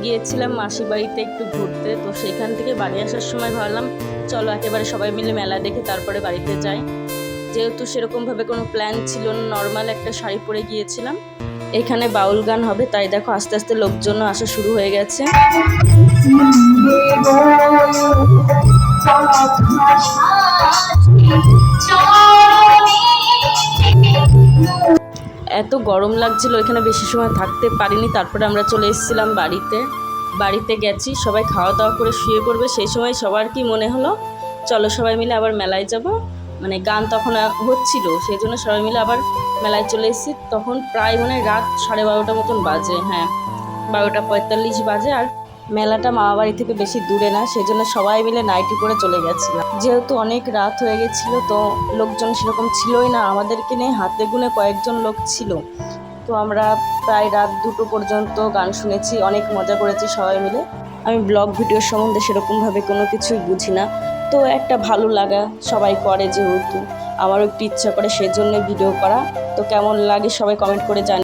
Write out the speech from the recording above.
গিয়েছিলাম মাসির বাড়িতে একটু ঘুরতে, তো সেখান থেকে বাড়ি আসার সময় ভাবলাম চলো একেবারে সবাই মিলে মেলা দেখে তারপরে বাড়িতে যাই। যেহেতু সেরকমভাবে কোনো প্ল্যান ছিল না, নর্মাল একটা শাড়ি পরে গিয়েছিলাম। এখানে বাউল গান হবে, তাই দেখো আস্তে আস্তে লোকজন আসা শুরু হয়ে গেছে। এত গরম লাগছিল, এখানে বেশি সময় থাকতে পারিনি। তারপরে আমরা চলে এসেছিলাম বাড়িতে গেছি, সবাই খাওয়া দাওয়া করে শুয়ে পড়বে। সেই সময় সবার কি মনে হলো চলো সবাই মিলে আবার মেলায় যাব, মানে গান তখন হচ্ছিল, সেই জন্য সবাই মিলে আবার মেলায় চলে এসেছি। তখন প্রায় মানে রাত 12:30 মতন বাজে, হ্যাঁ 12:45 বাজে। আর মেলাটা মামা বাড়ি থেকে বেশি দূরে না, সেই জন্য সবাই মিলে নাইটি পরে চলে গেছিলাম। যেহেতু অনেক রাত হয়ে গেছিলো, তো লোকজন সেরকম ছিলই না, আমাদেরকে নিয়ে হাতে গুনে কয়েকজন লোক ছিল। তো আমরা প্রায় রাত 2টো পর্যন্ত গান শুনেছি, অনেক মজা করেছি সবাই মিলে। আমি ব্লগ ভিডিওর সম্বন্ধে সেরকমভাবে কোনো কিছুই বুঝি না, তো একটা ভালো লাগা সবাই করে, যেহেতু আমারও একটু ইচ্ছা করে সেজন্য ভিডিও করা। তো কেমন লাগে সবাই কমেন্ট করে জানি।